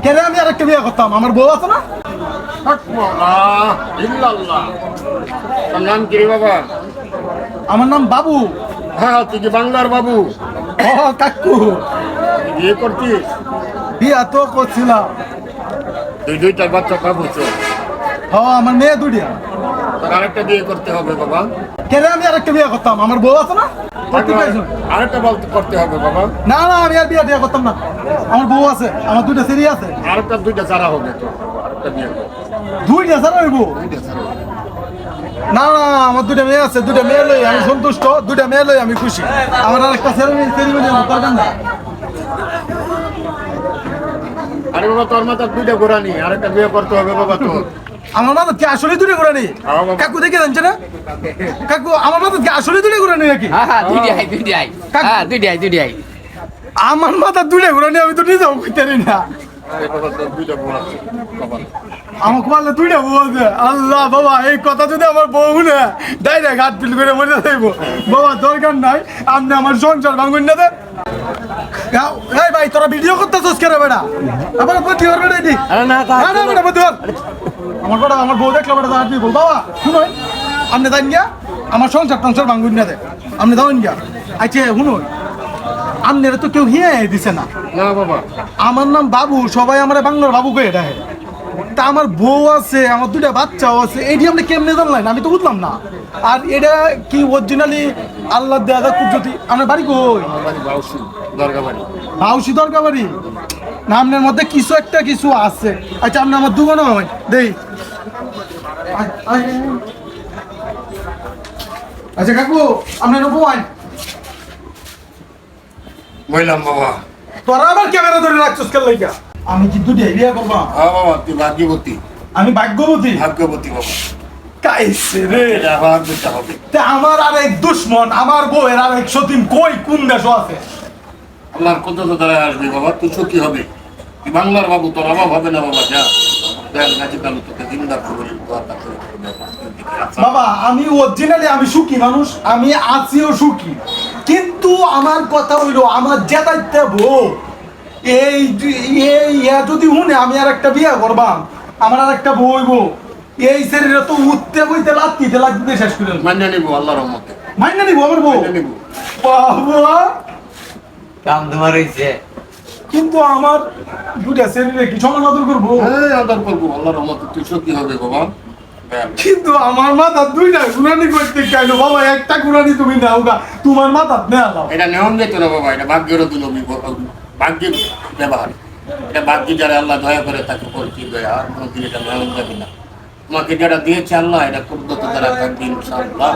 কেন আমি আরেকটা বিয়ে করতাম? আমার বউ আছে না? তোর নাম কি রে বাবা? আমার নাম বাবু। হ্যাঁ, তুই কি বাংলার বাবু? ও কাকু, তুই বিয়ে করছিস? বিয়া তো করছিলাম। তুই দুইটা বাচ্চা পাবো তো? আমার মেয়ে দুটিয়া। তোর আরেকটা বিয়ে করতে হবে বাবা। কেন আমি আরেকটা বিয়ে করতাম? আমার বউ আছে না? করতে পারছো? আরেকটা বলতে করতে হবে বাবা। না না, আমি আর বিয়ে করতাম না। আমার বউ আছে, আমার দুইটা ছেলে আছে। আরেকটা দুইটা চারা হবে তো, আরেকটা বিয়ে কর। দুইটা ছাড়া হইব? দুইটা চারা হবে। না না, আমার দুইটা মেয়ে আছে, দুইটা মেয়ে লই আমি সন্তুষ্ট, দুইটা মেয়ে লই আমি খুশি। আমার আর একটা ছেলে দরকার না। আরে বাবা, তোর মাথার দুইটা গোড়া নেই, আরেকটা বিয়ে করতে হবে বাবা তোর। আমার মাথা কি আসলে দুটো করে নেই? হ্যাঁ বাবা। কাকু দেখে জানছে না? কাকু, আমার মাথা কি আসলে দুটো করে নেই নাকি? দুইটাই আমার মাথা দুটো করে নেই, আমি তো নিজেও বুঝতে পারি না। আরে বাবা, তোর দুইটা গোড়া আছে বাবা। আমাকে বললে দুইটা বউ আছে। আল্লাহ বাবা, এই কথা যদি আমার বউ না ডাইরেক্ট হাত ফিল করে মরে যাইব। বাবা দরকার নাই, আপনি আমার সংসার ভাঙুন না দে। এই ভাই, তোরা ভিডিও করতেছিস কেন বেটা? আমার প্রতি হবে না এটি। না বেটা, প্রতি হর। আমার বেটা, আমার বউ দেখলো বেটা হাত দিব। বাবা শুনুন, আপনি যান গিয়া আমার সংসার ভাঙুন না দে। আপনি যাবেন গিয়া। আচ্ছা শুনুন, আপনারা তো কেউ হিয়ে দিছে না। না বাবা, আমার নাম বাবু, সবাই আমার বাংলার বাবু কে এটা। তা আমার বউ আছে, আমার দুটা বাচ্চাও আছে, এটি আপনি কেমনে জানলেন? আমি তো বুঝলাম না। আর এটা কি অরিজিনালি আল্লাহ দেয়া কুদরতি? আপনার বাড়ি কই? আমার বাড়ি বাউসি, দরগা বাড়ি। বাউসি দরগা বাড়ি? না, আপনার মধ্যে কিছু একটা কিছু আছে। আচ্ছা, আপনি আমার দুগানো হয় দেই। আচ্ছা কাকু, আপনার বউ আইন। বললাম বাবা। তোরা আবার ক্যামেরা ধরে রাখছিস কেন লাইগা? আমি কি দুটি বিয়ে করবো? হ্যাঁ বাবা, তুই ভাগ্যবতী। আমি ভাগ্যবতী? ভাগ্যবতী বাবা। কাইছে রে। এটা আবার দুইটা হবে। তা আমার আরেক দুশ্মন, আমার বউয়ের আরেক সতীন কই, কোন দেশ আছে? আল্লাহর কত দ্বারায় আসবি বাবা, তুই সুখী হবে। তুই বাংলার বাবু, তোর অভাব হবে না বাবা। যা দয়াল গাছি কালু তোকে দিনদার করে দোয়াটা করে। বাবা আমি অরিজিনালি আমি সুখী মানুষ, আমি আছিও সুখী, কিন্তু আমার কথা হইলো আমার জেদাইতে বউ এই যদি শুনে আমি আর একটা বিয়ে করবাম, আমার আর একটা বউ হইব, এই শরীরে তো উঠতে বইতে লাগতে শেষ করে মান্য নিব আল্লাহর রহমতে। মাইনা নিব আমার বউ। মান্য নিব। বাবা কাম তোমার হইছে। কিন্তু আমার দুটা শরীরে কি সমান আদর করবো? হ্যাঁ, আদর করবো আল্লাহর রহমতে, তুই সুখী হবে বাবা। কিন্তু আমার মাথা দুইটা গুণানি করতে চাইলো বাবা, একটা গুণানি তুমি নাও গা, তোমার মাথা নেওয়া দাও। এটা নিয়ম যেত না বাবা, এটা ভাগ্যের দুলমি, ভাগ্যের ব্যবহার। এটা ভাগ্য যারা আল্লাহ দয়া করে তাকে পরিচিত দয়া, আর কোনোদিন এটা নিয়ম যাবে না। তোমাকে যারা দিয়েছে আল্লাহ, এটা কুদরত দ্বারা থাকবে ইনশাআল্লাহ।